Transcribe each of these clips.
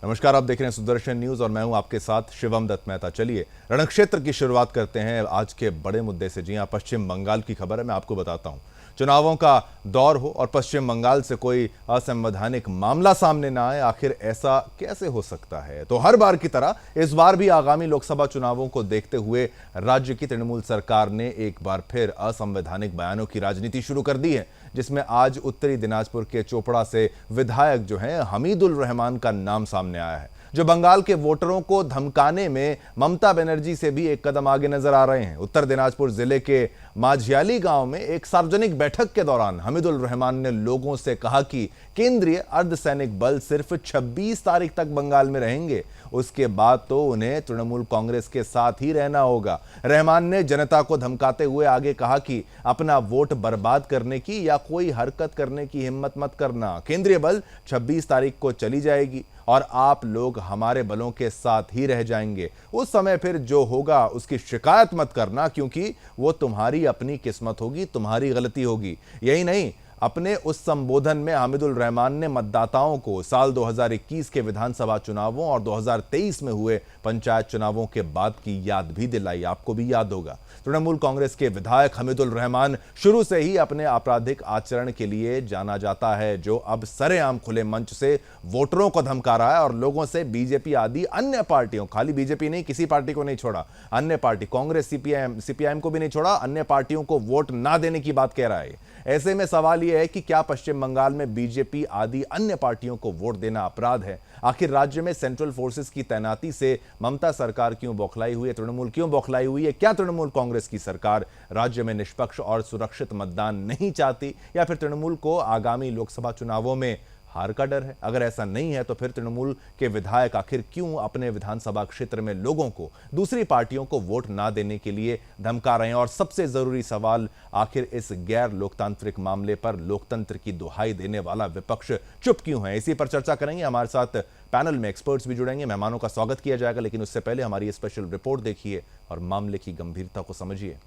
नमस्कार, आप देख रहे हैं सुदर्शन न्यूज और मैं हूं आपके साथ शिवम दत्त मेहता। चलिए रणक्षेत्र की शुरुआत करते हैं आज के बड़े मुद्दे से। जी हां, पश्चिम बंगाल की खबर है, मैं आपको बताता हूं। चुनावों का दौर हो और पश्चिम बंगाल से कोई असंवैधानिक मामला सामने ना आए, आखिर ऐसा कैसे हो सकता है? तो हर बार की तरह इस बार भी आगामी लोकसभा चुनावों को देखते हुए राज्य की तृणमूल सरकार ने एक बार फिर असंवैधानिक बयानों की राजनीति शुरू कर दी है, जिसमें आज उत्तरी दिनाजपुर के चोपड़ा से विधायक जो हैं हमीदुल रहमान का नाम सामने आया है, जो बंगाल के वोटरों को धमकाने में ममता बनर्जी से भी एक कदम आगे नजर आ रहे हैं। उत्तर दिनाजपुर जिले के माझियाली गांव में एक सार्वजनिक बैठक के दौरान हमीदुल रहमान ने लोगों से कहा कि केंद्रीय अर्धसैनिक बल सिर्फ 26 तारीख तक बंगाल में रहेंगे, उसके बाद तो उन्हें तृणमूल कांग्रेस के साथ ही रहना होगा। रहमान ने जनता को धमकाते हुए आगे कहा कि अपना वोट बर्बाद करने की या कोई हरकत करने की हिम्मत मत करना। केंद्रीय बल 26 तारीख को चली जाएगी और आप लोग हमारे बलों के साथ ही रह जाएंगे। उस समय फिर जो होगा उसकी शिकायत मत करना, क्योंकि वो तुम्हारी अपनी किस्मत होगी, तुम्हारी गलती होगी। यही नहीं, अपने उस संबोधन में हामिदुल रहमान ने मतदाताओं को साल 2021 के विधानसभा चुनावों और 2023 में हुए पंचायत चुनावों के बाद की याद भी दिलाई। आपको भी याद होगा, तृणमूल कांग्रेस के विधायक हमीदुल रहमान शुरू से ही अपने आपराधिक आचरण के लिए जाना जाता है, जो अब सरेआम खुले मंच से वोटरों को धमका रहा है और लोगों से बीजेपी आदि अन्य पार्टियों, खाली बीजेपी नहीं, किसी पार्टी को नहीं छोड़ा, अन्य पार्टी कांग्रेस, सीपीआईएम को भी नहीं छोड़ा, अन्य पार्टियों को वोट ना देने की बात कह रहा है। ऐसे में सवाल यह है कि क्या पश्चिम बंगाल में बीजेपी आदि अन्य पार्टियों को वोट देना अपराध है? आखिर राज्य में सेंट्रल फोर्सेस की तैनाती से ममता सरकार क्यों बौखलाई हुई है, तृणमूल क्यों बौखलाई हुई है? क्या तृणमूल कांग्रेस की सरकार राज्य में निष्पक्ष और सुरक्षित मतदान नहीं चाहती, या फिर तृणमूल को आगामी लोकसभा चुनावों में हार का डर है? अगर ऐसा नहीं है तो फिर तृणमूल के विधायक आखिर क्यों अपने विधानसभा क्षेत्र में लोगों को दूसरी पार्टियों को वोट ना देने के लिए धमका रहे हैं? और सबसे जरूरी सवाल, आखिर इस गैर लोकतांत्रिक मामले पर लोकतंत्र की दुहाई देने वाला विपक्ष चुप क्यों है? इसी पर चर्चा करेंगे। हमारे साथ पैनल में एक्सपर्ट्स भी जुड़ेंगे, मेहमानों का स्वागत किया जाएगा, लेकिन उससे पहले हमारी स्पेशल रिपोर्ट देखिए और मामले की गंभीरता को समझिए।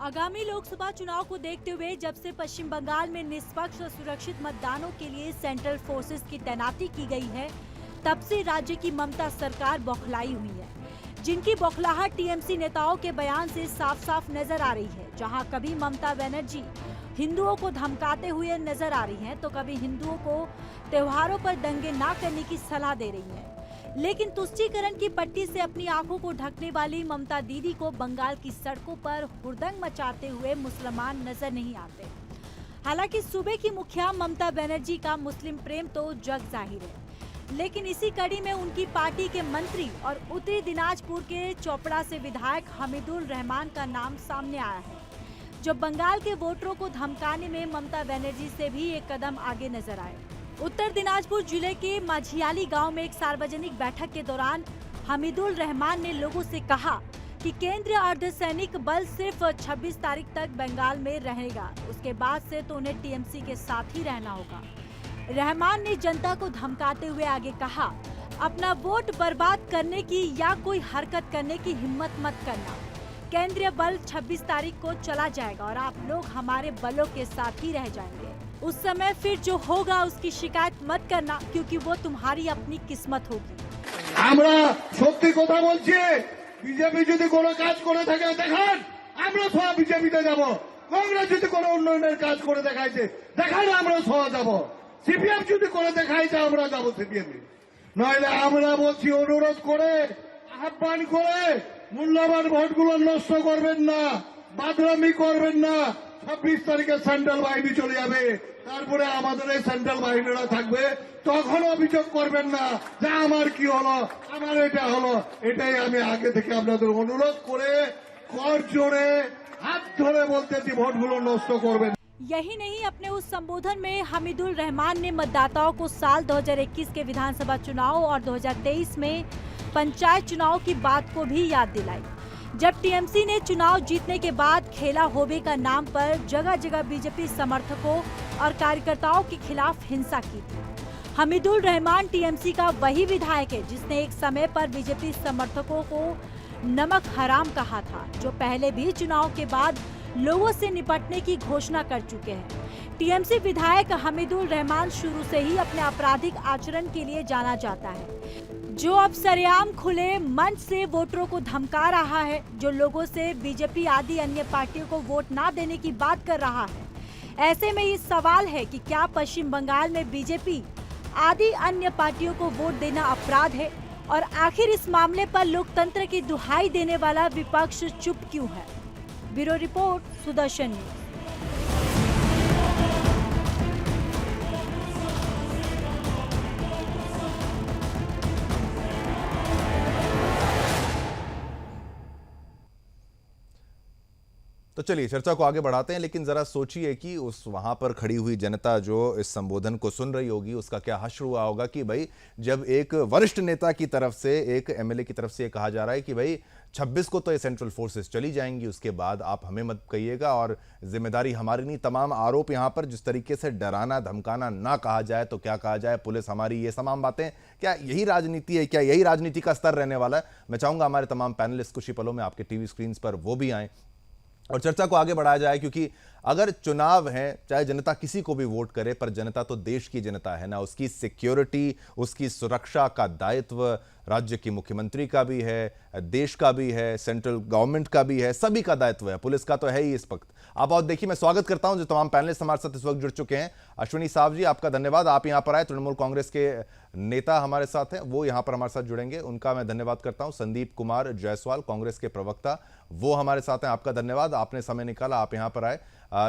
आगामी लोकसभा चुनाव को देखते हुए जब से पश्चिम बंगाल में निष्पक्ष और सुरक्षित मतदानों के लिए सेंट्रल फोर्सेस की तैनाती की गई है, तब से राज्य की ममता सरकार बौखलाई हुई है, जिनकी बौखलाहट टीएमसी नेताओं के बयान से साफ साफ नजर आ रही है। जहां कभी ममता बनर्जी हिंदुओं को धमकाते हुए नजर आ रही हैं, तो कभी हिंदुओं को त्योहारों पर दंगे ना करने की सलाह दे रही हैं। लेकिन तुष्टीकरण की पट्टी से अपनी आंखों को ढकने वाली ममता दीदी को बंगाल की सड़कों पर हुड़दंग मचाते हुए मुसलमान नजर नहीं आते। हालांकि सूबे की मुखिया ममता बनर्जी का मुस्लिम प्रेम तो जग जाहिर है, लेकिन इसी कड़ी में उनकी पार्टी के मंत्री और उत्तरी दिनाजपुर के चोपड़ा से विधायक हमीदुल रहमान का नाम सामने आया है, जो बंगाल के वोटरों को धमकाने में ममता बनर्जी से भी एक कदम आगे नजर आए। उत्तर दिनाजपुर जिले के माझियाली गांव में एक सार्वजनिक बैठक के दौरान हमीदुल रहमान ने लोगों से कहा कि केंद्रीय अर्धसैनिक बल सिर्फ 26 तारीख तक बंगाल में रहेगा, उसके बाद से तो उन्हें टीएमसी के साथ ही रहना होगा। रहमान ने जनता को धमकाते हुए आगे कहा, अपना वोट बर्बाद करने की या कोई हरकत करने की हिम्मत मत करना। केंद्रीय बल 26 तारीख को चला जाएगा और आप लोग हमारे बलों के साथ ही रह जाएंगे। उस समय फिर जो होगा उसकी शिकायत मत करना, क्योंकि वो तुम्हारी अपनी किस्मत होगी। আমরা সত্যি কথা বলছি, বিজেপি যদি কোনো কাজ করে থাকে দেখান, আমরা সব বিজেপিতে যাব। কংগ্রেস যদি কোনো উন্নয়নের কাজ করে দেখাইছে দেখান, আমরা সহ যাব। সিপিএম যদি করে দেখাইছে আমরা যাব সিপিএম। নইলে আমরা বলছি, অনুরোধ করে আহ্বান করে মূল্যবান ভোটগুলো নষ্ট করবেন না, বাদরামি করবেন না। 26 তারিখে সেন্ট্রাল বাহিনী চলে যাবে, তারপরে আমাদের এই সেন্ট্রাল বাহিনীরা থাকবে, তখন অভিযোগ করবেন না যে আমার কি হলো, আমার এটা হলো। এটাই আমি আগে থেকে আপনাদের অনুরোধ করে কর জোড়ে হাত ধরে বলতেছি, ভোটগুলো নষ্ট করবেন। यही नहीं, अपने उस संबोधन में हमीदुल रहमान ने मतदाताओं को साल 2021 के विधानसभा चुनाव और 2023 में पंचायत चुनाव की बात को भी याद दिलाई, जब टीएमसी ने चुनाव जीतने के बाद खेला होबे का नाम पर जगह जगह बीजेपी समर्थकों और कार्यकर्ताओं के खिलाफ हिंसा की थी। हमीदुल रहमान टीएमसी का वही विधायक है जिसने एक समय पर बीजेपी समर्थकों को नमक हराम कहा था, जो पहले भी चुनाव के बाद लोगों से निपटने की घोषणा कर चुके हैं। टीएमसी विधायक हमीदुर रहमान शुरू से ही अपने आपराधिक आचरण के लिए जाना जाता है, जो अब सरेआम खुले मंच से वोटरों को धमका रहा है, जो लोगों से बीजेपी आदि अन्य पार्टियों को वोट ना देने की बात कर रहा है। ऐसे में ये सवाल है कि क्या पश्चिम बंगाल में बीजेपी आदि अन्य पार्टियों को वोट देना अपराध है, और आखिर इस मामले पर लोकतंत्र की दुहाई देने वाला विपक्ष चुप क्यों है। Bureau report, Sudarshan news. तो चलिए चर्चा को आगे बढ़ाते हैं, लेकिन जरा सोचिए कि उस वहां पर खड़ी हुई जनता जो इस संबोधन को सुन रही होगी, उसका क्या हश्र हुआ होगा कि भाई जब एक वरिष्ठ नेता की तरफ से, एक एमएलए की तरफ से ये कहा जा रहा है कि भाई 26 को तो ये सेंट्रल फोर्सेस चली जाएंगी, उसके बाद आप हमें मत कहिएगा और जिम्मेदारी हमारी नहीं। तमाम आरोप यहां पर जिस तरीके से डराना धमकाना ना कहा जाए तो क्या कहा जाए, पुलिस हमारी, ये तमाम बातें, क्या यही राजनीति है? क्या यही राजनीति का स्तर रहने वाला है? मैं चाहूंगा हमारे तमाम पैनलिस्ट कुछ ही पलों में आपके टीवी स्क्रीन पर वो भी आए और चर्चा को आगे बढ़ाया जाए, क्योंकि अगर चुनाव है, चाहे जनता किसी को भी वोट करे, पर जनता तो देश की जनता है ना। उसकी सिक्योरिटी, उसकी सुरक्षा का दायित्व राज्य की मुख्यमंत्री का भी है, देश का भी है, सेंट्रल गवर्नमेंट का भी है, सभी का दायित्व है, पुलिस का तो है ही इस वक्त। आप और देखिए, मैं स्वागत करता हूं जो तमाम पैनलिस्ट हमारे साथ इस वक्त जुड़ चुके हैं। अश्विनी साहब जी, आपका धन्यवाद, आप यहां पर आए। तृणमूल कांग्रेस के नेता हमारे साथ हैं, वो यहां पर हमारे साथ जुड़ेंगे, उनका मैं धन्यवाद करता हूं। संदीप कुमार जायसवाल, कांग्रेस के प्रवक्ता, वो हमारे साथ हैं, आपका धन्यवाद, आपने समय निकाला, आप यहां पर आए।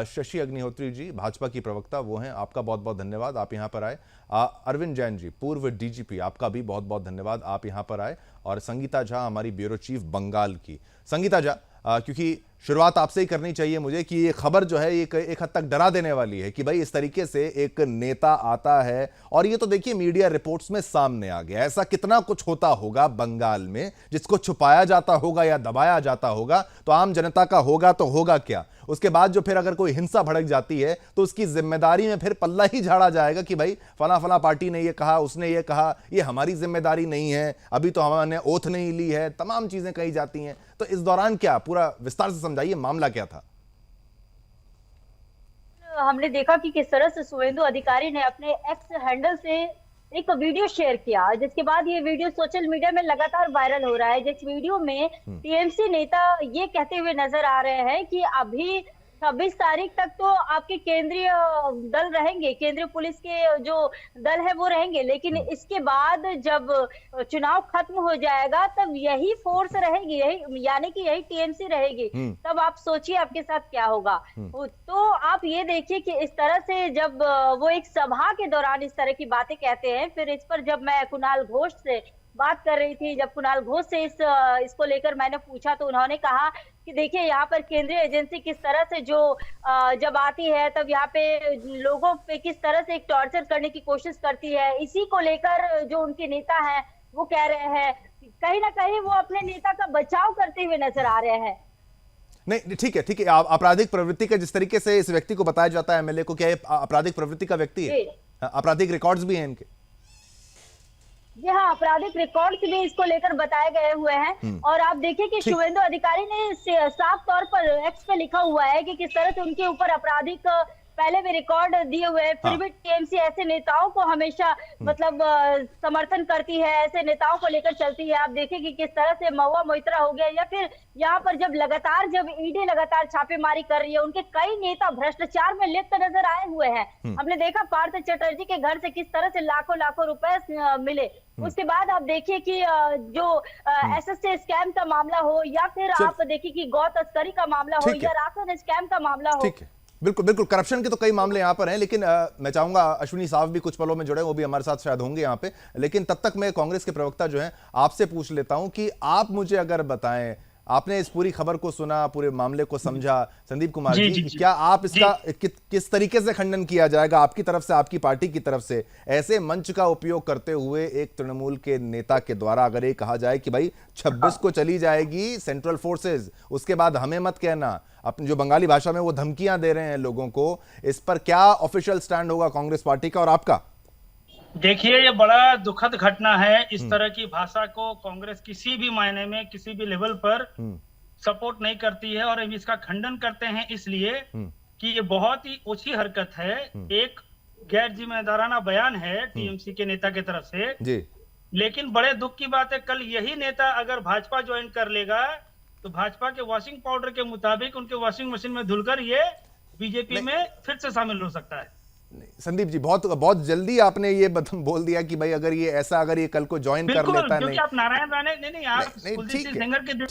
शशि अग्निहोत्री जी, भाजपा की प्रवक्ता वो हैं, आपका बहुत बहुत धन्यवाद, आप यहां पर आए। अरविंद जैन जी, पूर्व डीजीपी, आपका भी बहुत बहुत धन्यवाद, आप यहां पर आए। और संगीता झा, हमारी ब्यूरो चीफ बंगाल की। संगीता झा, क्योंकि शुरुआत आपसे ही करनी चाहिए मुझे कि ये खबर जो है ये एक हद तक डरा देने वाली है कि भाई इस तरीके से एक नेता आता है, और ये तो देखिए मीडिया रिपोर्ट्स में सामने आ गया। ऐसा कितना कुछ होता होगा बंगाल में जिसको छुपाया जाता होगा या दबाया जाता होगा, तो आम जनता का होगा तो होगा क्या। उसके बाद जो फिर अगर कोई हिंसा भड़क जाती है तो उसकी जिम्मेदारी में फिर पल्ला ही झाड़ा जाएगा कि भाई फला फला पार्टी ने ये कहा, उसने ये कहा, ये हमारी जिम्मेदारी नहीं है, अभी तो हमने ओथ नहीं ली है, तमाम चीजें कही जाती हैं। तो इस दौरान क्या, पूरा विस्तार से समझाइए, मामला क्या था? हमने देखा कि किस तरह से शुवेंदु अधिकारी ने अपने एक्स हैंडल से एक वीडियो शेयर किया, जिसके बाद ये वीडियो सोशल मीडिया में लगातार वायरल हो रहा है। जिस वीडियो में टीएमसी नेता ये कहते हुए नजर आ रहे हैं कि अभी 26 तारीख तक तो आपके केंद्रीय दल रहेंगे, केंद्रीय पुलिस के जो दल है वो रहेंगे, लेकिन इसके बाद जब चुनाव खत्म हो जाएगा तब यही फोर्स रहेगी, यही यानी कि यही टीएमसी रहेगी। तब आप सोचिए आपके साथ क्या होगा। तो आप ये देखिए कि इस तरह से जब वो एक सभा के दौरान इस तरह की बातें कहते हैं, फिर इस पर जब मैं कुणाल घोष से बात कर रही थी, जब कुणाल घोष से इसको लेकर मैंने पूछा तो उन्होंने कहा कि देखिए यहाँ पर केंद्रीय एजेंसी किस तरह से जो जब आती है तब यहाँ पे लोगों पे किस तरह से एक टॉर्चर करने की कोशिश करती है। इसी को लेकर जो उनके नेता हैं वो कह रहे हैं, कहीं ना कहीं वो अपने नेता का बचाव करते हुए नजर आ रहे हैं। नहीं, ठीक है, ठीक है। आपराधिक प्रवृत्ति का जिस तरीके से इस व्यक्ति को बताया जाता है, एमएलए को, क्या ये आपराधिक प्रवृत्ति का व्यक्ति है? आपराधिक रिकॉर्ड्स भी हैं इनके? जी हाँ, आपराधिक रिकॉर्ड्स भी इसको लेकर बताए गए हुए हैं। और आप देखिए कि शुवेंदु अधिकारी ने साफ तौर पर एक्स पे लिखा हुआ है कि किस तरह से उनके ऊपर आपराधिक पहले भी रिकॉर्ड दिए हुए हैं, फिर भी टीएमसी ऐसे नेताओं को हमेशा मतलब समर्थन करती है, ऐसे नेताओं को लेकर चलती है। आप देखिए कि किस तरह से महुआ मोइत्रा हो गया, या फिर यहाँ पर जब ईडी लगातार छापेमारी कर रही है, उनके कई नेता भ्रष्टाचार में लिप्त नजर आए हुए हैं। हमने देखा पार्थ चटर्जी के घर से किस तरह से लाखों लाखों रुपए मिले। उसके बाद आप देखिए कि जो एसएससी स्कैम का मामला हो, या फिर आप देखिए कि गौ तस्करी का मामला हो, या राशन स्कैम का मामला हो। बिल्कुल बिल्कुल, करप्शन के तो कई मामले यहाँ पर हैं, लेकिन मैं चाहूंगा अश्विनी साहब भी कुछ पलों में जुड़े, वो भी हमारे साथ शायद होंगे यहाँ पे। लेकिन तब तक मैं कांग्रेस के प्रवक्ता जो हैं आपसे पूछ लेता हूं कि आप मुझे अगर बताएं, आपने इस पूरी खबर को सुना, पूरे मामले को समझा, संदीप कुमार जी, क्या आप इसका किस तरीके से खंडन किया जाएगा आपकी तरफ से, आपकी पार्टी की तरफ से, ऐसे मंच का उपयोग करते हुए एक तृणमूल के नेता के द्वारा अगर ये कहा जाए कि भाई 26 को चली जाएगी सेंट्रल फोर्सेज, उसके बाद हमें मत कहना, अपनी जो बंगाली भाषा में वो धमकियां दे रहे हैं लोगों को, इस पर क्या ऑफिशियल स्टैंड होगा कांग्रेस पार्टी का और आपका? देखिए, ये बड़ा दुखद घटना है। इस तरह की भाषा को कांग्रेस किसी भी मायने में किसी भी लेवल पर सपोर्ट नहीं करती है और हम इसका खंडन करते हैं, इसलिए कि ये बहुत ही ओछी हरकत है। एक गैर जिम्मेदाराना बयान है टीएमसी के नेता की तरफ से जी। लेकिन बड़े दुख की बात है, कल यही नेता अगर भाजपा ज्वाइन कर लेगा तो भाजपा के वॉशिंग पाउडर के मुताबिक उनके वॉशिंग मशीन में धुलकर ये बीजेपी में फिर से शामिल हो सकता है। संदीप जी, बहुत जल्दी आपने ये बोल दिया कि भाई अगर ये कल को ज्वाइन कर लेता है। नहीं, आप नारायण राणे नहीं आप कुलदीप सिंह सेंगर के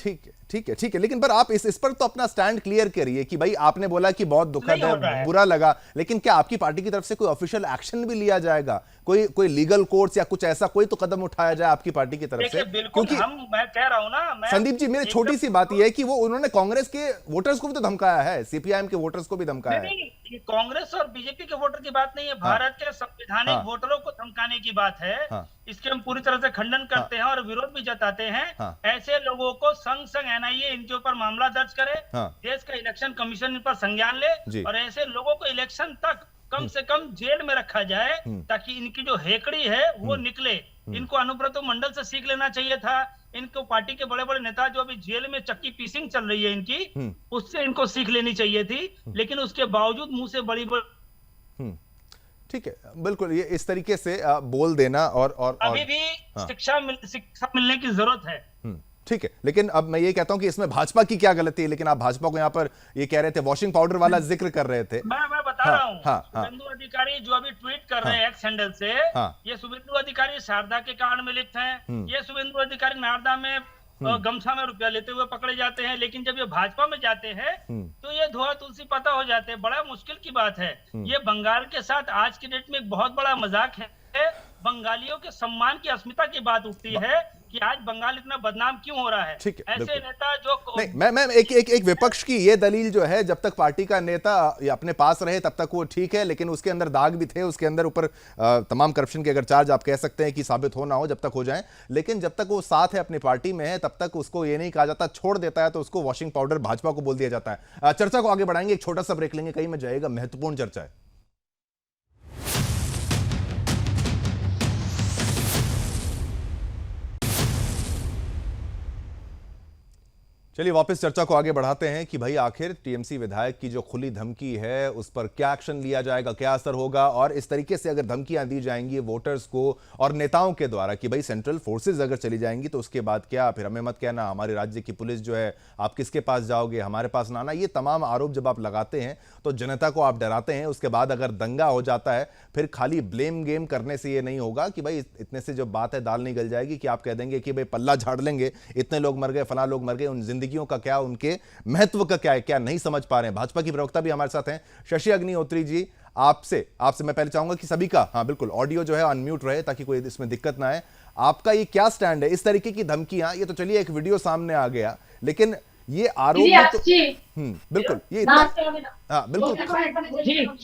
ठीक है, लेकिन पर आप इस पर तो अपना स्टैंड क्लियर करिए कि भाई आपने बोला कि बहुत दुखद है, बुरा लगा, लेकिन क्या आपकी पार्टी की तरफ से कोई ऑफिशियल एक्शन भी लिया जाएगा? कोई लीगल कोर्स या कुछ ऐसा कोई तो कदम उठाया जाए आपकी पार्टी की तरफ से? क्योंकि मैं कह रहा हूं ना, संदीप जी, मेरी छोटी सी बात यह है कि वो उन्होंने कांग्रेस के वोटर्स को भी तो धमकाया है, सीपीआईएम के वोटर्स को भी धमकाया है। ये कांग्रेस और बीजेपी के वोटर की बात नहीं है, भारत के संवैधानिक वोटरों को धमकाने की बात है। इसके हम पूरी तरह से खंडन करते हैं और विरोध भी जताते हैं। ऐसे लोगों को संग एनआईए इनके ऊपर मामला दर्ज करे, देश का इलेक्शन कमीशन इन पर संज्ञान ले और ऐसे लोगों को इलेक्शन तक कम से कम जेल में रखा जाए ताकि इनकी जो हेकड़ी है वो निकले। इनको अनुब्रत मंडल से सीख लेना चाहिए था। इनको पार्टी के बड़े बड़े नेता जो अभी जेल में चक्की पीसिंग चल रही है इनकी, उससे इनको सीख लेनी चाहिए थी, लेकिन उसके बावजूद मुंह से बड़ी ठीक है, बिल्कुल ये इस तरीके से बोल देना और अभी भी शिक्षा मिलने की जरूरत है। ठीक है, लेकिन अब मैं ये कहता हूं कि इसमें भाजपा की क्या गलती है? लेकिन आप भाजपा को यहाँ पर ये कह रहे थे, वॉशिंग पाउडर वाला जिक्र कर रहे थे। मैं बता रहा हूँ, शुभेंदु अधिकारी जो अभी ट्वीट कर रहे हैं एक्स हैंडल से, ये शुभेंदु अधिकारी शारदा के कांड में लिप्त हैं। ये शुभेंदु अधिकारी नारदा में गमछा में रुपया लेते हुए पकड़े जाते हैं, लेकिन जब ये भाजपा में जाते हैं तो ये धोआ तुलसी पता हो जाते हैं। बड़ा मुश्किल की बात है। ये बंगाल के साथ आज की डेट में एक बहुत बड़ा मजाक है। बंगालियों के सम्मान की अस्मिता की बात उठती है कि आज बंगाल इतना बदनाम क्यों हो रहा है। ठीक है, ऐसे नेता जो नहीं, मैं एक विपक्ष की ये दलील जो है, जब तक पार्टी का नेता अपने पास रहे तब तक वो ठीक है, लेकिन उसके अंदर दाग भी थे, उसके अंदर ऊपर तमाम करप्शन के अगर चार्ज आप कह सकते हैं कि साबित हो ना हो, जब तक हो जाए, लेकिन जब तक वो साथ है अपनी पार्टी में है तब तक उसको ये नहीं कहा जाता, छोड़ देता है तो उसको वॉशिंग पाउडर भाजपा को बोल दिया जाता है। चर्चा को आगे बढ़ाएंगे, एक छोटा सा ब्रेक लेंगे, कहीं में जाएगा, महत्वपूर्ण चर्चा है। चलिए वापस चर्चा को आगे बढ़ाते हैं कि भाई आखिर टीएमसी विधायक की जो खुली धमकी है उस पर क्या एक्शन लिया जाएगा, क्या असर होगा, और इस तरीके से अगर धमकियां दी जाएंगी वोटर्स को और नेताओं के द्वारा कि भाई सेंट्रल फोर्सेस अगर चली जाएंगी तो उसके बाद क्या, फिर हमें मत कहना, हमारे राज्य की पुलिस जो है आप किसके पास जाओगे, हमारे पास ना आना, ये तमाम आरोप जब आप लगाते हैं तो जनता को आप डराते हैं। उसके बाद अगर दंगा हो जाता है फिर खाली ब्लेम गेम करने से ये नहीं होगा कि भाई इतने से जो बात है दाल नहीं गल जाएगी कि आप कह देंगे कि भाई पल्ला झाड़ लेंगे, इतने लोग मर गए, फला लोग मर गए, उन जिंदगियों का क्या, उनके महत्व का क्या है, क्या नहीं समझ पा रहे हैं। भाजपा की प्रवक्ता भी हमारे साथ हैं, शशि अग्निहोत्री जी, आपसे मैं पहले चाहूंगा कि सभी का, हाँ बिल्कुल, ऑडियो जो है अनम्यूट रहे ताकि कोई इसमें दिक्कत ना आए। आपका ये क्या स्टैंड है इस तरीके की धमकियां? ये तो चलिए एक वीडियो सामने आ गया, लेकिन ये आरोप तो बिल्कुल ये हाँ बिल्कुल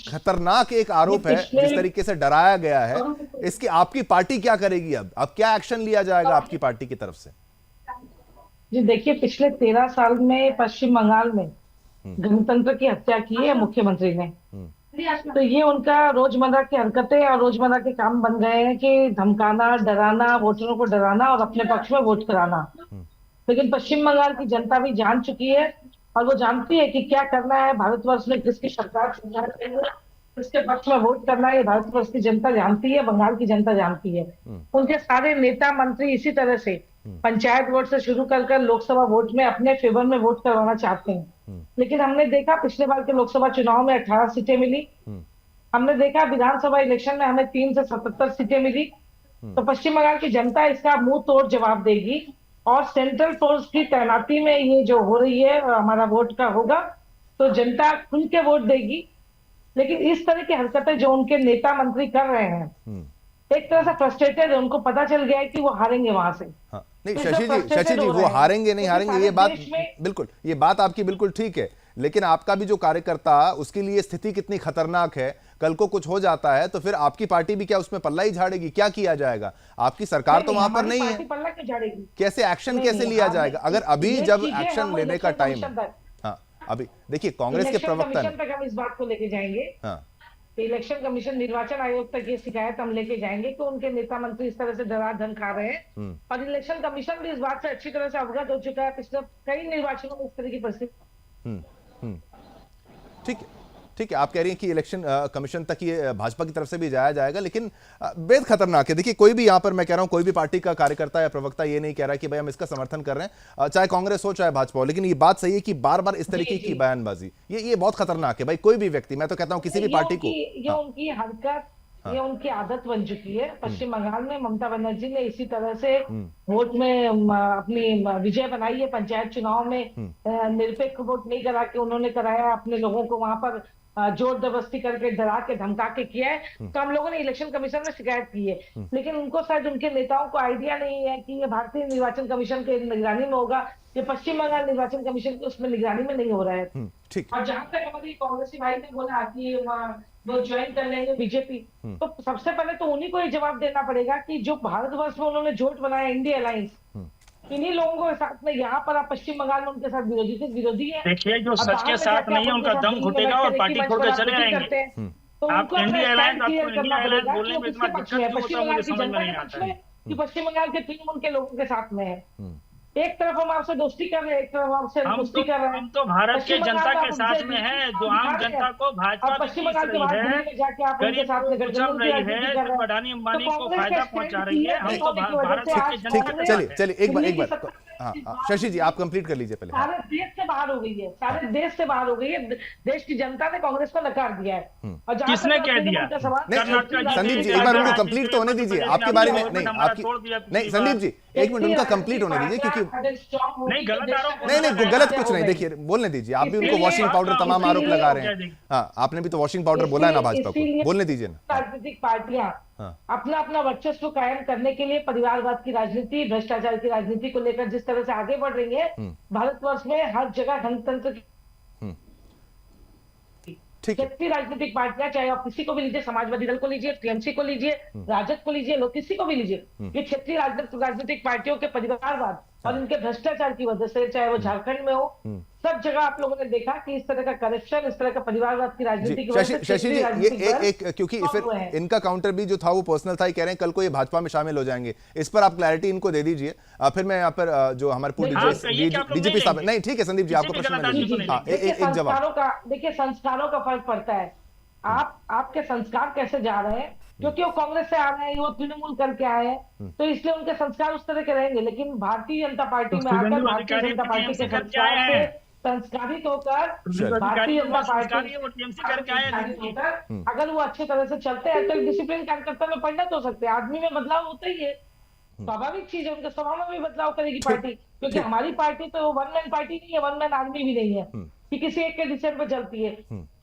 खतरनाक एक आरोप है जिस तरीके से डराया गया है। इसकी आपकी पार्टी क्या करेगी? अब क्या एक्शन लिया जाएगा आपकी पार्टी की तरफ से? जी देखिए, पिछले 13 साल में पश्चिम बंगाल में गणतंत्र की हत्या की है मुख्यमंत्री ने। तो ये उनका रोजमर्रा की हरकतें और रोजमर्रा के काम बन गए हैं कि धमकाना, डराना, वोटरों को डराना और अपने पक्ष में वोट कराना। लेकिन पश्चिम बंगाल की जनता भी जान चुकी है और वो जानती है कि क्या करना है, भारतवर्ष में किसकी सरकार चुनना चाहिए, किसके पक्ष में वोट करना है, भारतवर्ष की जनता जानती है, बंगाल की जनता जानती है। उनके सारे नेता मंत्री इसी तरह से पंचायत वोट से शुरू कर लोकसभा वोट में अपने फेवर में वोट करवाना चाहते हैं। लेकिन हमने देखा पिछले बार के लोकसभा चुनाव में 18 सीटें मिली। हमने देखा विधानसभा इलेक्शन में हमें 3 से 77 सीटें मिली। तो पश्चिम बंगाल की जनता इसका मुंह तोड़ जवाब देगी और सेंट्रल फोर्स की तैनाती में ये जो हो रही है हमारा वोट का होगा तो जनता खुल के वोट देगी। लेकिन इस तरह की हरकतें जो उनके नेता मंत्री कर रहे हैं, एक तरह से फ्रस्ट्रेटेड है, उनको पता चल गया है कि वो हारेंगे वहां से। हाँ, नहीं शशि जी वो हारेंगे नहीं हारेंगे, ये बात बिल्कुल, ये बात आपकी बिल्कुल ठीक है, लेकिन आपका भी जो कार्यकर्ता उसके लिए स्थिति कितनी खतरनाक है, कल को कुछ हो जाता है तो फिर आपकी पार्टी भी क्या उसमें पल्ला ही झाड़ेगी? क्या किया जाएगा? आपकी सरकार तो वहां पर नहीं है, पल्ला क्यों झाड़ेगी? कैसे एक्शन कैसे लिया जाएगा? अगर अभी जब एक्शन लेने का टाइम है, हाँ अभी देखिए कांग्रेस के प्रवक्ता हम इस बात को लेके जाएंगे। हाँ इलेक्शन कमीशन, निर्वाचन आयोग तक ये शिकायत हम लेके जाएंगे कि उनके नेता मंत्री इस तरह से डरा धमका रहे हैं। और इलेक्शन कमीशन भी इस बात से अच्छी तरह से अवगत हो चुका है, पिछले कई निर्वाचनों में इस तरह की परिस्थिति। ठीक है, ठीक है, आप कह रही हैं कि इलेक्शन कमीशन तक ये भाजपा की तरफ से भी जाया जाएगा, लेकिन बेहद खतरनाक है। देखिए, कोई भी यहाँ पर, मैं कह रहा हूँ, कोई भी पार्टी का कार्यकर्ता या प्रवक्ता ये नहीं कह रहा कि भाई हम इसका समर्थन कर रहे हैं, चाहे कांग्रेस हो चाहे भाजपा हो, लेकिन ये बात सही है कि बार बार इस तरीके की बयानबाजी ये बहुत खतरनाक है भाई। कोई भी व्यक्ति, मैं तो कहता हूँ किसी भी पार्टी को, ये उनकी हरकत, ये उनकी आदत बन चुकी है। पश्चिम बंगाल में ममता बनर्जी ने इसी तरह से वोट में अपनी विजय बनाई है। पंचायत चुनाव में निरपेक्ष वोट नहीं करा के उन्होंने कराया, अपने लोगों को वहां पर जोर जबरदस्ती करके, डरा के, धमका के किया है। तो हम लोगों ने इलेक्शन कमीशन में शिकायत की है, लेकिन उनको शायद उनके नेताओं को आइडिया नहीं है कि ये भारतीय निर्वाचन कमीशन के निगरानी में होगा, ये पश्चिम बंगाल निर्वाचन कमीशन की उसमें निगरानी में नहीं हो रहा है। ठीक। और जहां तक हमारी कांग्रेसी भाई ने बोला कि वो ज्वाइन कर लेंगे बीजेपी, तो सबसे पहले तो उन्हीं को ये जवाब देना पड़ेगा कि जो भारतवर्ष में उन्होंने जोट बनाया इंडिया अलायंस, इन्हीं लोगों के साथ में यहाँ पर आप पश्चिम बंगाल में उनके साथ विरोधी है। देखिए, जो सच के साथ नहीं है उनका दम घुटेगा और पार्टी छोड़ कर चले जाएंगे। तो आप इंडिया अलायंस, आपको इंडिया अलायंस बोलने में इतना दिक्कत क्यों पश्चिम होता है, बंगाल मुझे की समझ में जनता नहीं के पक्ष आता में है। कि पश्चिम बंगाल के तृणमूल के लोगों के साथ में है। एक तरफ हम आपसे दोस्ती कर रहे हैं, एक तरफ आपसे दोस्ती कर रहे हैं। हम तो भारत के जनता के साथ में है, जो आम जनता को भाजपा पश्चिम बंगाल के बाद दिल्ली में जाके आप उनके साथ में चल रही है, जो अडानी अंबानी को फायदा पहुंचा रही है। हम तो भारत के जनता ठीक है, चलिए चलिए, एक बार हाँ, शशि जी आप कंप्लीट कर लीजिए पहले। सारे देश से बाहर हो गई है, सारे देश से बाहर हो गई है। देश की जनता ने कांग्रेस को नकार दिया है। और जहां किसने तक कह दिया? नहीं संदीप जी, एक बार उनको कंप्लीट तो होने दीजिए। आपके बारे में नहीं, आपकी नहीं, संदीप जी एक मिनट उनका कंप्लीट होने दीजिए, क्योंकि नहीं, गलत आरोप नहीं गलत कुछ नहीं। देखिए, बोलने दीजिए, आप भी उनको वॉशिंग पाउडर तमाम आरोप लगा रहे हैं। हाँ, आपने भी तो वॉशिंग पाउडर बोला है ना भाजपा को, बोलने दीजिए ना। राजनीतिक पार्टियां अपना अपना वर्चस्व कायम करने के लिए परिवारवाद की राजनीति, भ्रष्टाचार की राजनीति को लेकर जिस तरह से आगे बढ़ रही है, भारतवर्ष में हर जगह गणतंत्र क्षेत्रीय राजनीतिक पार्टियां, चाहे आप किसी को भी लीजिए, समाजवादी दल को लीजिए, टीएमसी को लीजिए, राजद को लीजिए, लोग किसी को भी लीजिए, ये क्षेत्रीय राजनीतिक पार्टियों के परिवारवाद और इनके भ्रष्टाचार की वजह से, चाहे वो झारखंड में हो, सब जगह आप लोगों ने देखा कि इस तरह का करप्शन, इस तरह का परिवारवाद की राजनीति की वजह से शशि जी, ये एक क्योंकि फिर इनका काउंटर भी जो था वो पर्सनल था, ये कह रहे हैं कल को ये भाजपा में शामिल हो जाएंगे। इस पर आप क्लैरिटी इनको दे दीजिए। फिर मैं यहाँ पर जो हमारे पूर्व डीजीपी साहब, नहीं ठीक है संदीप जी, आपको प्रश्न एक जवाब। देखिए, संस्कारों का फर्क पड़ता है। आपके संस्कार कैसे जा रहे हैं, क्योंकि वो कांग्रेस से आ रहे हैं, वो तृणमूल करके आए हैं, तो इसलिए उनके संस्कार उस तरह के रहेंगे। लेकिन भारतीय जनता पार्टी में आकर, भारतीय जनता पार्टी के संस्कार से संस्कारित होकर, भारतीय जनता पार्टी होकर अगर वो अच्छे तरह से चलते हैं तो डिसिप्लिन कार्यकर्ता में परिणत हो सकते हैं। आदमी में बदलाव होता ही है, स्वाभाविक चीज है। उनके स्वभाव में भी बदलाव करेगी पार्टी, क्योंकि हमारी पार्टी तो वन मैन पार्टी नहीं है, वन मैन आर्मी भी नहीं है कि किसी एक के डिसीजन पर चलती है।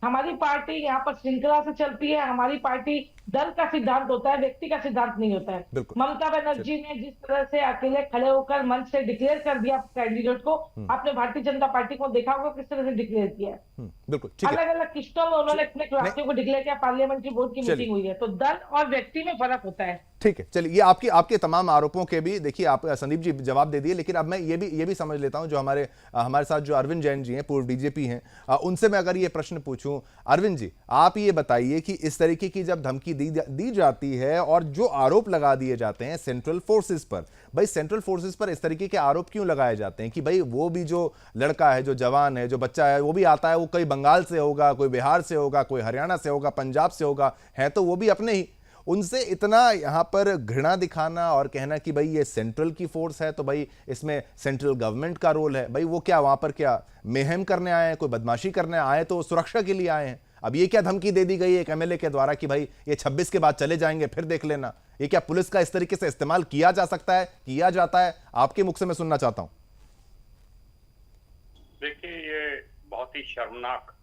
हमारी पार्टी यहाँ पर श्रृंखला से चलती है। हमारी पार्टी दल का सिद्धांत होता है, व्यक्ति का सिद्धांत नहीं होता है। ममता बनर्जी ने जिस तरह से अकेले खड़े होकर मंच से डिक्लेयर कर दिया कैंडिडेट को, आपने भारतीय जनता पार्टी को देखा होगा किस तरह से डिक्लेयर किया है। बिल्कुल अलग अलग किस्तों में उन्होंने अपने प्रार्थियों को डिक्लेयर किया, पार्लियामेंट्री बोर्ड की मीटिंग हुई है। तो दल और व्यक्ति में फर्क होता है। ठीक है, चलिए, ये आपके तमाम आरोपों के भी देखिए, आप संदीप जी जवाब दे दिए, लेकिन अब मैं ये भी समझ लेता हूं, जो हमारे साथ जो अरविंद जैन जी हैं, पूर्व डीजीपी हैं, उनसे मैं अगर ये प्रश्न पूछूं। अरविंद जी, आप ये बताइए कि इस तरीके की जब धमकी दी जाती है और जो आरोप लगा दिए जाते हैं सेंट्रल फोर्सेस पर, भाई सेंट्रल फोर्सेस पर इस तरीके के आरोप क्यों लगाए जाते हैं कि भाई वो भी जो लड़का है, जो जवान है, जो बच्चा है, वो भी आता है, वो कोई बंगाल से होगा, कोई बिहार से होगा, कोई हरियाणा से होगा, पंजाब से होगा, है तो वो भी अपने ही, उनसे इतना यहाँ पर घृणा दिखाना और कहना कि भाई ये सेंट्रल की फोर्स है तो भाई इसमें सेंट्रल गवर्नमेंट का रोल है। भाई वो क्या वहां पर क्या मेहम करने आए हैं, कोई बदमाशी करने आए, तो सुरक्षा के लिए आए हैं। अब ये क्या धमकी दे दी गई एक एमएलए के द्वारा कि भाई ये 26 के बाद चले जाएंगे, फिर देख लेना। ये क्या पुलिस का इस तरीके से इस्तेमाल किया जा सकता है, किया जाता है? आपके मुख से मैं सुनना चाहता हूं। देखिए, ये बहुत ही शर्मनाक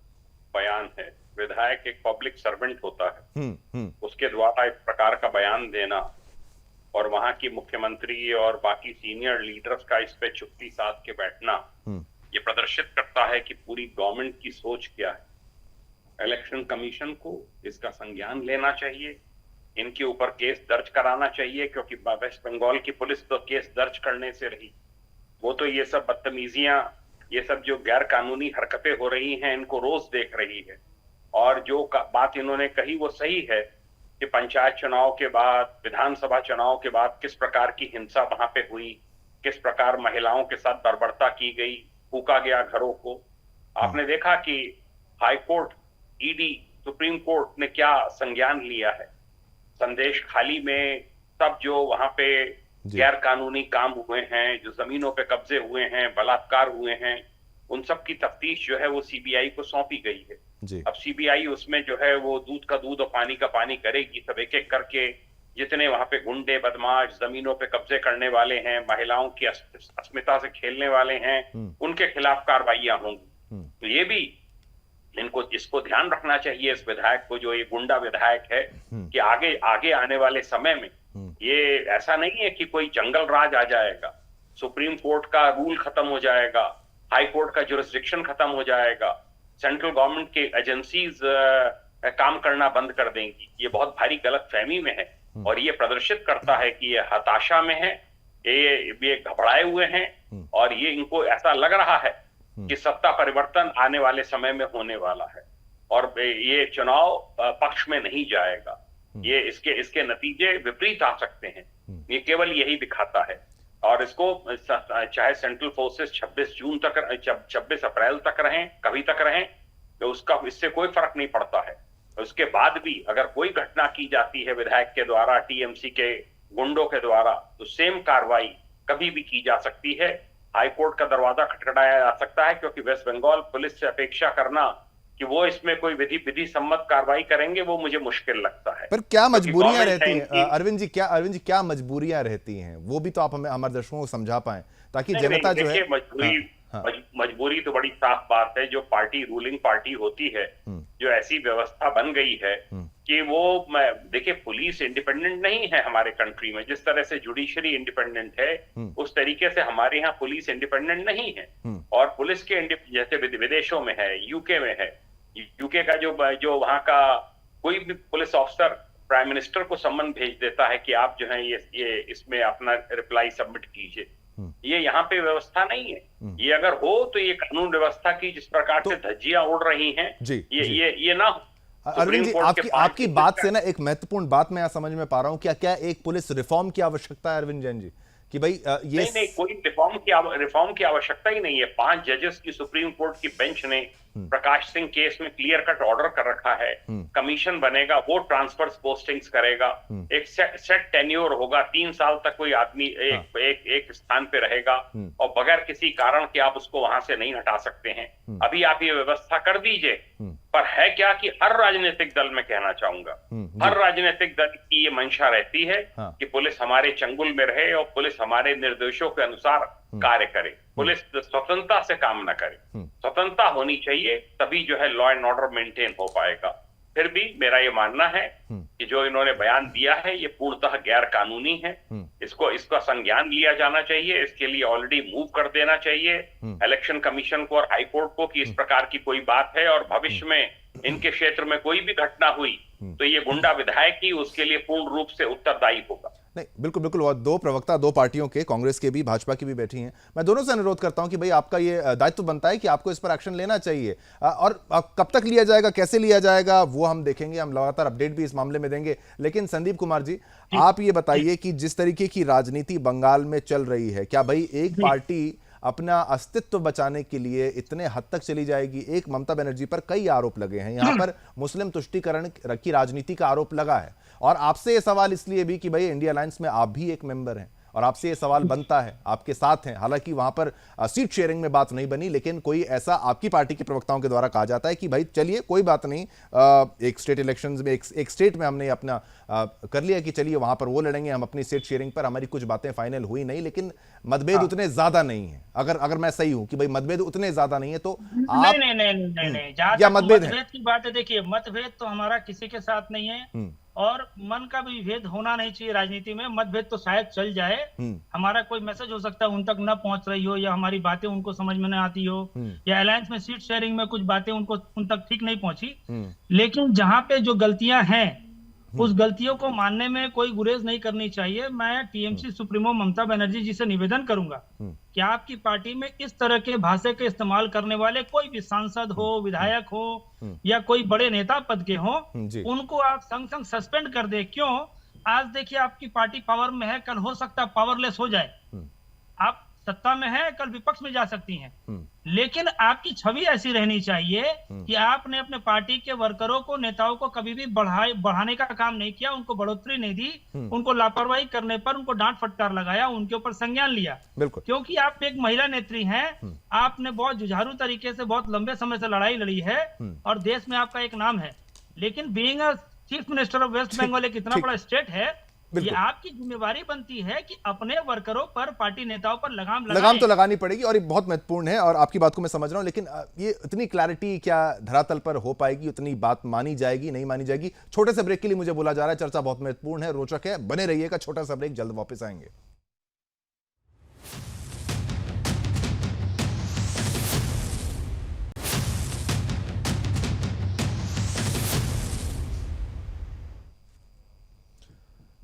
बयान है। विधायक एक पब्लिक सर्वेंट होता है, उसके द्वारा इस प्रकार का बयान देना और वहां की मुख्यमंत्री और बाकी सीनियर लीडर्स का इस पे चुप्पी साध के बैठना, ये प्रदर्शित करता है कि पूरी गवर्नमेंट की सोच क्या है। इलेक्शन कमीशन को इसका संज्ञान लेना चाहिए, इनके ऊपर केस दर्ज कराना चाहिए, क्योंकि वेस्ट बंगाल की पुलिस तो केस दर्ज करने से रही। वो तो ये सब बदतमीजियां, ये सब जो गैर कानूनी हरकतें हो रही हैं, इनको रोज देख रही है। और जो बात इन्होंने कही वो सही है कि पंचायत चुनाव के बाद, विधानसभा चुनाव के बाद किस प्रकार की हिंसा वहां पे हुई, किस प्रकार महिलाओं के साथ बर्बरता की गई, फूका गया घरों को। आपने देखा कि high court, ED, supreme court ने क्या संज्ञान लिया है। संदेश खाली में सब जो वहां पे गैर कानूनी काम हुए हैं, जो जमीनों पे कब्जे हुए हैं, बलात्कार हुए हैं, उन सब की तफ्तीश जो है वो सीबीआई को सौंपी गई है। अब सीबीआई उसमें जो है वो दूध का दूध और पानी का पानी करेगी। सब एक एक करके जितने वहां पे गुंडे, बदमाश, जमीनों पे कब्जे करने वाले हैं, महिलाओं की अस्मिता से खेलने वाले हैं, उनके खिलाफ कार्रवाइयां होंगी। तो ये भी इसको ध्यान रखना चाहिए इस विधायक को, जो ये गुंडा विधायक है, कि आगे आने वाले समय में ये ऐसा नहीं है कि कोई जंगल राज आ जाएगा, सुप्रीम कोर्ट का रूल खत्म हो जाएगा, हाई कोर्ट का जुरिस्डिक्शन खत्म हो जाएगा, सेंट्रल गवर्नमेंट के एजेंसीज काम करना बंद कर देंगी। ये बहुत भारी गलतफहमी में है और ये प्रदर्शित करता है कि ये हताशा में है, ये घबराए हुए हैं और ये इनको ऐसा लग रहा है कि सत्ता परिवर्तन आने वाले समय में होने वाला है और ये चुनाव पक्ष में नहीं जाएगा। ये इसके नतीजे विपरीत आ सकते हैं। ये केवल यही दिखाता है और इसको चाहे सेंट्रल फोर्सेस 26 अप्रैल तक रहें, कभी तक रहें, तो उसका इससे कोई फर्क नहीं पड़ता है। उसके बाद भी अगर कोई घटना की जाती है विधायक के द्वारा, टीएमसी के गुंडों के द्वारा, तो सेम कार्रवाई कभी भी की जा सकती है। हाई कोर्ट का दरवाजा खटखटाया जा सकता है, क्योंकि वेस्ट बंगाल पुलिस से अपेक्षा करना कि वो इसमें कोई विधि सम्मत कार्रवाई करेंगे, वो मुझे मुश्किल लगता है। पर क्या मजबूरियां रहती हैं अरविंद जी, क्या मजबूरियां रहती हैं, वो भी तो आप हमारे दर्शकों को समझा पाएं, ताकि जनता जो है। मजबूरी तो बड़ी साफ बात है। जो पार्टी, रूलिंग पार्टी होती है, जो ऐसी व्यवस्था बन गई है कि वो, देखिए, पुलिस इंडिपेंडेंट नहीं है हमारे कंट्री में। जिस तरह से जुडिशरी इंडिपेंडेंट है, उस तरीके से हमारे यहाँ पुलिस इंडिपेंडेंट नहीं है। और पुलिस के जैसे विदेशों में है, यूके में है, यूके का जो वहां का कोई भी पुलिस ऑफिसर प्राइम मिनिस्टर को सम्मन भेज देता है कि आप जो है ये इसमें अपना रिप्लाई सबमिट कीजिए। ये यहाँ पे व्यवस्था नहीं है। ये अगर हो तो ये कानून व्यवस्था की जिस प्रकार से धज्जियां उड़ रही हैं, ये ना हो। अरविंद जी, आपकी बात से ना एक महत्वपूर्ण बात मैं समझ में पा रहा हूं। क्या एक पुलिस रिफॉर्म की आवश्यकता है अरविंद जैन जी, कि भाई ये नहीं, कोई रिफॉर्म की आवश्यकता ही नहीं है। 5 जजेस की सुप्रीम कोर्ट की बेंच ने प्रकाश सिंह केस में क्लियर कट ऑर्डर कर रखा है। कमीशन बनेगा, वो ट्रांसफर पोस्टिंग्स करेगा, एक सेट टेन्योर होगा, 3 साल तक कोई आदमी एक स्थान पे रहेगा और बगैर किसी कारण के आप उसको वहां से नहीं हटा सकते हैं। अभी आप ये व्यवस्था कर दीजिए। पर है क्या कि हर राजनीतिक दल में कहना चाहूंगा, हर राजनीतिक दल की ये मंशा रहती है कि पुलिस हमारे चंगुल में रहे और पुलिस हमारे निर्देशों के अनुसार कार्य करे, पुलिस स्वतंत्रता से काम न करे। स्वतंत्रता होनी चाहिए, तभी जो है लॉ एंड ऑर्डर मेंटेन हो पाएगा। फिर भी मेरा ये मानना है कि जो इन्होंने बयान दिया है ये पूर्णतः गैर कानूनी है। इसका संज्ञान लिया जाना चाहिए। इसके लिए ऑलरेडी मूव कर देना चाहिए इलेक्शन कमीशन को और हाई कोर्ट को कि इस प्रकार की कोई बात है और भविष्य में इनके क्षेत्र में कोई भी घटना हुई तो ये गुंडा विधायक ही उसके लिए पूर्ण रूप से उत्तरदायी होगा। नहीं, बिल्कुल। और 2 प्रवक्ता 2 पार्टियों के, कांग्रेस के भी, भाजपा की भी बैठी हैं। मैं दोनों से अनुरोध करता हूं कि भाई आपका ये दायित्व बनता है कि आपको इस पर एक्शन लेना चाहिए, और कब तक लिया जाएगा, कैसे लिया जाएगा, वो हम देखेंगे। हम लगातार अपडेट भी इस मामले में देंगे। लेकिन संदीप कुमार जी, आप ये बताइए कि जिस तरीके की राजनीति बंगाल में चल रही है, क्या भाई एक पार्टी अपना अस्तित्व बचाने के लिए इतने हद तक चली जाएगी? एक ममता बनर्जी पर कई आरोप लगे हैं, यहां पर मुस्लिम तुष्टीकरण की राजनीति का आरोप लगा है। और आपसे ये सवाल इसलिए भी कि भाई इंडिया अलायंस में आप भी एक मेंबर हैं और आपसे ये सवाल बनता है, आपके साथ हैं। हालांकि वहां पर सीट शेयरिंग में बात नहीं बनी, लेकिन कोई ऐसा आपकी पार्टी के प्रवक्ताओं के द्वारा कहा जाता है कि भाई चलिए कोई बात नहीं, एक स्टेट इलेक्शंस में एक स्टेट में हमने अपना कर लिया कि चलिए वहां पर वो लड़ेंगे, हम अपनी सीट शेयरिंग पर, हमारी कुछ बातें फाइनल हुई नहीं, लेकिन मतभेद उतने ज्यादा नहीं है। अगर मैं सही हूं कि भाई मतभेद उतने ज्यादा नहीं है, तो आप नहीं, या मतभेद की बात है, देखिए मतभेद तो हमारा किसी के साथ नहीं है और मन का भी भेद होना नहीं चाहिए राजनीति में। मतभेद तो शायद चल जाए, हमारा कोई मैसेज हो सकता है उन तक न पहुंच रही हो, या हमारी बातें उनको समझ में न आती हो, या अलायंस में सीट शेयरिंग में कुछ बातें उन तक ठीक नहीं पहुंची। लेकिन जहां पे जो गलतियां हैं उस गलतियों को मानने में कोई गुरेज नहीं करनी चाहिए। मैं टीएमसी सुप्रीमो ममता बनर्जी जी से निवेदन करूंगा कि आपकी पार्टी में इस तरह के भाषा के इस्तेमाल करने वाले कोई भी सांसद हो, विधायक हो या कोई बड़े नेता पद के हो, उनको आप संग संग सस्पेंड कर दे। क्यों? आज देखिए आपकी पार्टी पावर में है, कल हो सकता है पावरलेस हो जाए। आप सत्ता में है, कल विपक्ष में जा सकती हैं, लेकिन आपकी छवि ऐसी रहनी चाहिए कि आपने अपने पार्टी के वर्करों को, नेताओं को कभी भी बढ़ाने का काम नहीं किया, उनको बढ़ोतरी नहीं दी, उनको लापरवाही करने पर उनको डांट फटकार लगाया, उनके ऊपर संज्ञान लिया। क्योंकि आप एक महिला नेत्री हैं, आपने बहुत जुझारू तरीके से बहुत लंबे समय से लड़ाई लड़ी है और देश में आपका एक नाम है। लेकिन being a chief minister of West Bengal एक इतना बड़ा स्टेट है, ये आपकी जिम्मेवारी बनती है कि अपने वर्करों पर, पार्टी नेताओं पर लगाम तो लगानी पड़ेगी और ये बहुत महत्वपूर्ण है और आपकी बात को मैं समझ रहा हूं, लेकिन ये इतनी क्लैरिटी क्या धरातल पर हो पाएगी? उतनी बात मानी जाएगी, नहीं मानी जाएगी? छोटे से ब्रेक के लिए मुझे बोला जा रहा है, चर्चा बहुत महत्वपूर्ण है, रोचक है, बने रहिएगा। छोटा सा ब्रेक, जल्द वापस आएंगे।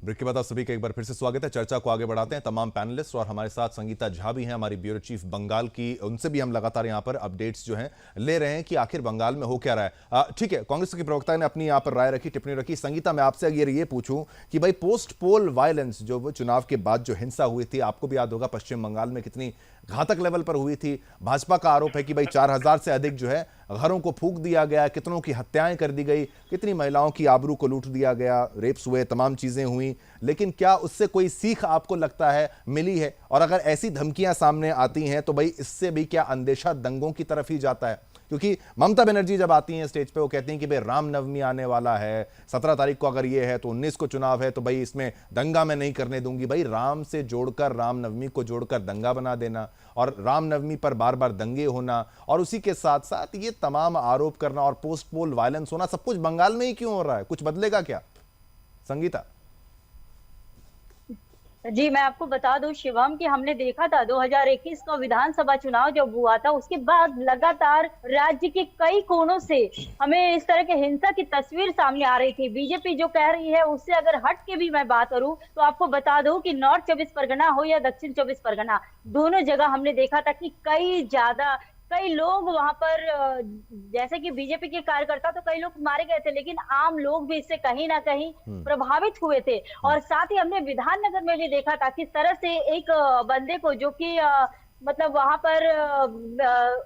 ब्रेक के बाद आप सभी का एक बार फिर से स्वागत है। चर्चा को आगे बढ़ाते हैं। तमाम पैनलिस्ट और हमारे साथ संगीता झा भी हैं, हमारी ब्यूरो चीफ बंगाल की। उनसे भी हम लगातार यहां पर अपडेट्स जो हैं ले रहे हैं कि आखिर बंगाल में हो क्या रहा है। ठीक है, कांग्रेस की प्रवक्ता ने अपनी यहां पर राय रखी, टिप्पणी रखी। संगीता, मैं आपसे अगर ये पूछूं कि भाई पोस्ट पोल वायलेंस, जो वो चुनाव के बाद जो हिंसा हुई थी, आपको भी याद होगा पश्चिम बंगाल में कितनी घातक लेवल पर हुई थी। भाजपा का आरोप है कि भाई 4000 से अधिक जो है घरों को फूंक दिया गया, कितनों की हत्याएं कर दी गई, कितनी महिलाओं की आबरू को लूट दिया गया, रेप्स हुए, तमाम चीजें हुई। लेकिन क्या उससे कोई सीख आपको लगता है मिली है? और अगर ऐसी धमकियां सामने आती हैं तो भाई इससे भी क्या अंदेशा दंगों की तरफ ही जाता है? क्योंकि ममता बनर्जी जब आती हैं स्टेज पे, वो कहती हैं कि भाई रामनवमी आने वाला है, 17 तारीख को अगर ये है तो 19 को चुनाव है, तो भाई इसमें दंगा मैं नहीं करने दूंगी। भाई राम से जोड़कर, रामनवमी को जोड़कर दंगा बना देना और रामनवमी पर बार बार दंगे होना और उसी के साथ साथ ये तमाम आरोप करना और पोस्ट पोल वायलेंस होना, सब कुछ बंगाल में ही क्यों हो रहा है? कुछ बदलेगा क्या? संगीता जी, मैं आपको बता दूं शिवम कि हमने देखा था 2021 का विधानसभा चुनाव जब हुआ था, उसके बाद लगातार राज्य के कई कोनों से हमें इस तरह के हिंसा की तस्वीर सामने आ रही थी। बीजेपी जो कह रही है उससे अगर हट के भी मैं बात करूं तो आपको बता दूं कि नॉर्थ 24 परगना हो या दक्षिण 24 परगना, दोनों जगह हमने देखा था कि कई लोग वहां पर, जैसे कि बीजेपी के कार्यकर्ता तो कई लोग मारे गए थे, लेकिन आम लोग भी इससे कहीं ना कहीं प्रभावित हुए थे। और साथ ही हमने विधाननगर में भी देखा था किस तरह से एक बंदे को, जो कि मतलब वहां पर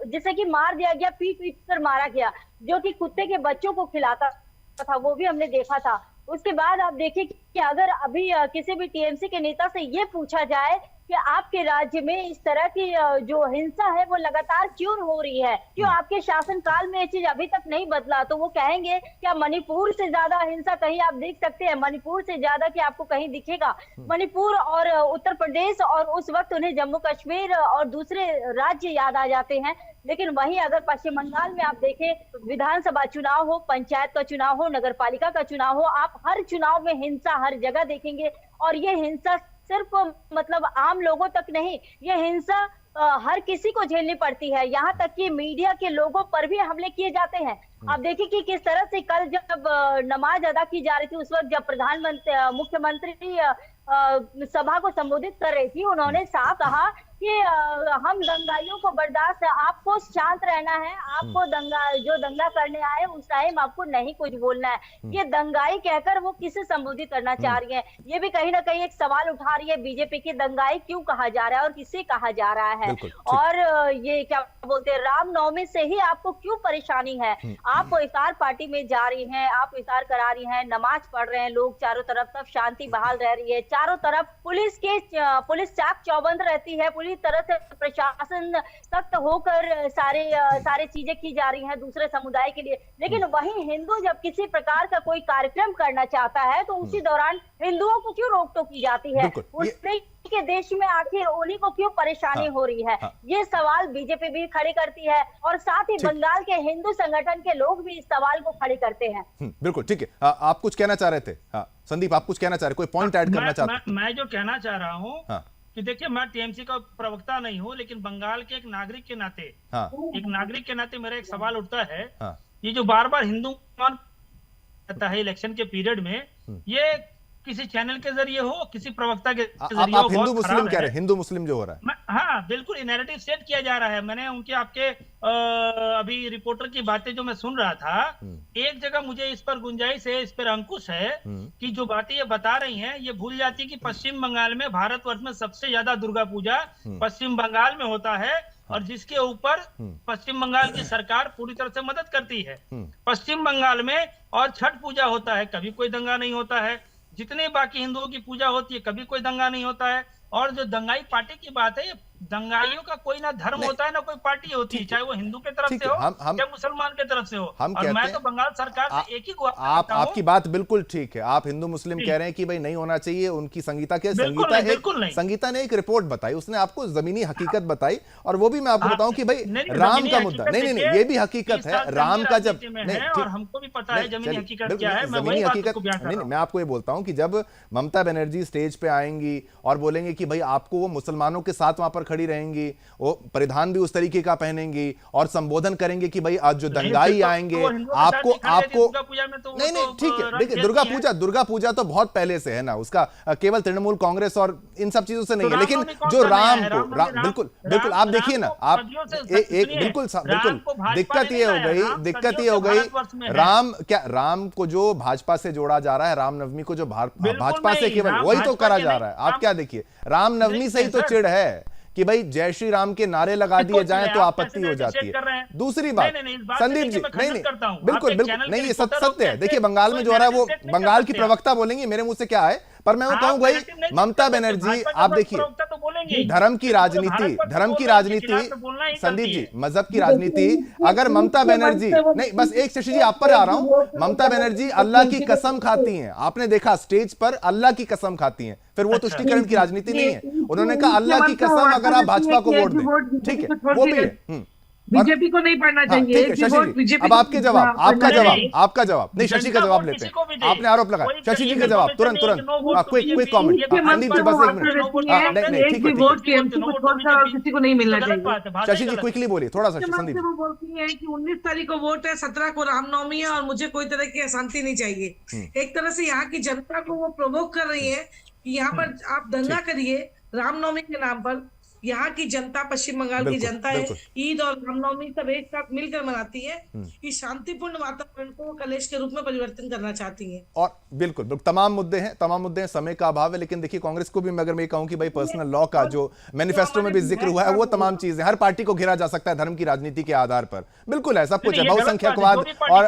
जिसे कि मार दिया गया, पीट कर मारा गया, जो कि कुत्ते के बच्चों को खिलाता था, वो भी हमने देखा था। उसके बाद आप देखिए कि अगर अभी किसी भी टीएमसी के नेता से ये पूछा जाए कि आपके राज्य में इस तरह की जो हिंसा है वो लगातार क्यों हो रही है, क्यों आपके शासनकाल में ये चीज अभी तक नहीं बदला, तो वो कहेंगे क्या मणिपुर से ज्यादा हिंसा कहीं आप देख सकते हैं? मणिपुर से ज्यादा कि आपको कहीं दिखेगा? मणिपुर और उत्तर प्रदेश, और उस वक्त उन्हें जम्मू कश्मीर और दूसरे राज्य याद आ जाते हैं। लेकिन वहीं अगर पश्चिम बंगाल में आप देखें, विधानसभा चुनाव हो, पंचायत का चुनाव हो, नगर पालिका का चुनाव हो, आप हर चुनाव में हिंसा हर जगह देखेंगे। और ये हिंसा सिर्फ मतलब आम लोगों तक नहीं, ये हिंसा हर किसी को झेलनी पड़ती है। यहाँ तक कि मीडिया के लोगों पर भी हमले किए जाते हैं। आप देखिए कि किस तरह से कल जब नमाज अदा की जा रही थी, उस वक्त जब मुख्यमंत्री सभा को संबोधित कर रही थी, उन्होंने साफ कहा कि हम दंगाइयों को बर्दाश्त है, आपको शांत रहना है, आपको जो दंगा करने आए उस टाइम आपको नहीं कुछ बोलना है। ये दंगाई कहकर वो किसे संबोधित करना चाह रही है? ये भी कहीं ना कहीं एक सवाल उठा रही है बीजेपी की, दंगाई क्यों कहा जा रहा है और किसे कहा जा रहा है? और ये क्या बोलते हैं, रामनवमी से ही आपको क्यों परेशानी है? आप इफ्तार पार्टी में जा रही हैं, आप इफ्तार करा रही हैं, नमाज पढ़ रहे हैं लोग चारों तरफ, सब शांति बहाल रह रही है, चारों तरफ पुलिस चाक चौबंद रहती है, पूरी तरह से प्रशासन सख्त होकर सारे चीजें की जा रही हैं दूसरे समुदाय के लिए। लेकिन वहीं हिंदू जब किसी प्रकार का कोई कार्यक्रम करना चाहता है तो उसी दौरान हिंदुओं को क्यों रोक टोक की जाती है? उसने के देश में आखिर उन्हीं को क्यों परेशानी हो रही है? ये सवाल बीजेपी भी खड़ी करती है और साथ ही बंगाल के हिंदू संगठन के लोग भी इस सवाल को खड़ी करते हैं। बिल्कुल ठीक है। आप कुछ कहना चाह रहे थे? संदीप, आप कुछ कहना चाह रहे, कोई पॉइंट ऐड करना चाहते हैं? मैं जो कहना चाह रहा हूँ कि देखिए, मैं टीएमसी का प्रवक्ता नहीं हूँ, लेकिन बंगाल के एक नागरिक के नाते मेरा एक सवाल उठता है, ये जो बार बार हिंदू रहता है इलेक्शन के पीरियड में, ये किसी चैनल के जरिए हो, किसी प्रवक्ता के जरिए आप हो, हिंदू बहुत मुस्लिम खराब कह रहे है। हैं, हिंदू मुस्लिम जो हो रहा है। हाँ बिल्कुल, नैरेटिव सेट किया जा रहा है। मैंने उनके आपके अभी रिपोर्टर की बातें जो मैं सुन रहा था, एक जगह मुझे इस पर गुंजाइश है, इस पर अंकुश है कि जो बातें ये बता रही हैं, ये भूल जाती है कि पश्चिम बंगाल में, भारतवर्ष में सबसे ज्यादा दुर्गा पूजा पश्चिम बंगाल में होता है, और जिसके ऊपर पश्चिम बंगाल की सरकार पूरी तरह से मदद करती है। पश्चिम बंगाल में और छठ पूजा होता है, कभी कोई दंगा नहीं होता है। जितने बाकी हिंदुओं की पूजा होती है, कभी कोई दंगा नहीं होता है। और जो दंगाई पार्टी की बात है, दंगाइयों का कोई ना धर्म होता है ना कोई पार्टी होती है, चाहे वो हिंदू के तरफ से हो या मुसलमान के तरफ से हो। और मैं तो बंगाल सरकार से एक ही आपकी बात बिल्कुल ठीक है। आप हिंदू मुस्लिम कह रहे हैं कि भाई नहीं होना चाहिए, उनकी संगीता के संगीता ने एक रिपोर्ट बताई, उसने आपको जमीनी हकीकत बताई, और वो भी मैं आपको बताऊं कि भाई राम का मुद्दा नहीं, ये भी हकीकत है। राम का जब हमको भी पता है जमीनी हकीकत क्या है, जमीनी हकीकत नहीं, मैं आपको ये बोलता हूं कि जब ममता बनर्जी स्टेज पे आएंगी और बोलेंगे कि भाई आपको वो मुसलमानों के साथ वहां पर खड़ी रहेंगी, वो परिधान भी उस तरीके का पहनेंगी और संबोधन करेंगे कि भाई आज जो दंगाई आएंगे आपको नहीं ठीक है। देखिए दुर्गा पूजा तो बहुत पहले से है ना, उसका केवल तृणमूल कांग्रेस और इन सब चीजों से नहीं है, लेकिन जो राम को बिल्कुल आप देखिए ना, आप एक बिल्कुल दिक्कत ये हो गई राम को जो भाजपा से जोड़ा जा रहा है, रामनवमी को जो भाजपा से केवल वही तो करा जा रहा है। आप क्या देखिए, रामनवमी से ही तो चिढ़ है कि भाई जय श्री राम के नारे लगा दिए जाएं तो आपत्ति हो जाती है। दूसरी बात संदीप जी, नहीं बिल्कुल नहीं, ये सत्य है। देखिए बंगाल में जो हो रहा है वो बंगाल की प्रवक्ता बोलेंगी, मेरे मुंह से क्या है, पर मैं वो कहूं भाई ममता बनर्जी, आप देखिए धर्म की राजनीति संदीप जी, मजहब की राजनीति, अगर ममता बनर्जी नहीं, बस एक शशि जी आप पर आ रहा हूं, ममता बनर्जी अल्लाह की कसम खाती हैं, आपने देखा स्टेज पर अल्लाह की कसम खाती हैं, फिर वो तुष्टीकरण की राजनीति नहीं है। उन्होंने कहा अल्लाह की कसम अगर आप भाजपा को वोट दें, ठीक है, वो भी है। बीजेपी को नहीं पढ़ना चाहिए। अब आपका जवाब नहीं, शशि का जवाब लेते हैं। आपने आरोप लगाया, शशि जी का जवाब तुरंत क्विक कमेंट। किसी को नहीं मिलना चाहिए। शशि जी क्विकली बोलिए थोड़ा सा। संदीप वो बोलती है कि 19 तारीख को वोट है, 17 को रामनवमी है और मुझे कोई तरह की अशांति नहीं चाहिए। एक तरह से यहाँ की जनता को वो प्रोवोक कर रही है कि यहाँ पर आप दंगा करिए रामनवमी के नाम पर। यहाँ की जनता, पश्चिम बंगाल की जनता है, ईद और रामनवमी सब एक साथ मिलकर मनाती है कि शांतिपूर्ण वातावरण को कलेश के रूप में परिवर्तन करना चाहती है। और बिल्कुल तमाम मुद्दे हैं, समय का अभाव है, लेकिन देखिए कांग्रेस को भी अगर मैं कहूं कि भाई पर्सनल लॉ का जो मैनिफेस्टो में भी जिक्र हुआ है, वो तमाम चीजें, हर पार्टी को घेरा जा सकता है धर्म की राजनीति के आधार पर, बिल्कुल है, सब कुछ है, बहुसंख्यकवाद और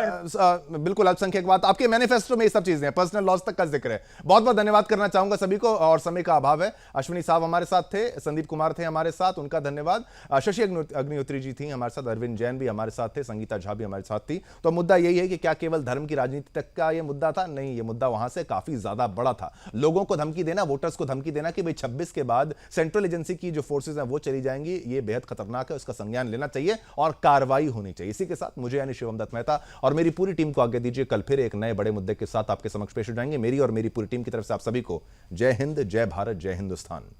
बिल्कुल अल्पसंख्यकवाद, आपके मैनिफेस्टो में ये सब चीजें हैं, पर्सनल लॉज तक का जिक्र है। बहुत बहुत धन्यवाद करना चाहूंगा सभी को, और समय का अभाव है। अश्विनी साहब हमारे साथ थे, संदीप कुमार थे हमारे साथ, उनका धन्यवाद। शशि अग्निहोत्री जी थी हमारे साथ, अरविंद जैन भी हमारे साथ थे, संगीता झा भी हमारे साथ थी। तो मुद्दा यही है कि क्या केवल धर्म की राजनीति तक का ये मुद्दा था? नहीं, ये मुद्दा वहां से काफी ज्यादा बड़ा था। लोगों को धमकी देना, वोटर्स को धमकी देना कि भाई 26 के बाद सेंट्रल एजेंसी की जो फोर्सेज हैं वो चली जाएंगी, ये बेहद खतरनाक है, उसका संज्ञान लेना चाहिए और कार्रवाई होनी चाहिए। इसी के साथ मुझे यानी शिवम दत्त मेहता और मेरी पूरी टीम को आगे दीजिए, कल फिर एक नए बड़े मुद्दे के साथ आपके समक्ष पेश हो जाएंगे। मेरी और मेरी पूरी टीम की तरफ से आप सभी को जय हिंद, जय भारत, जय हिंदुस्तान।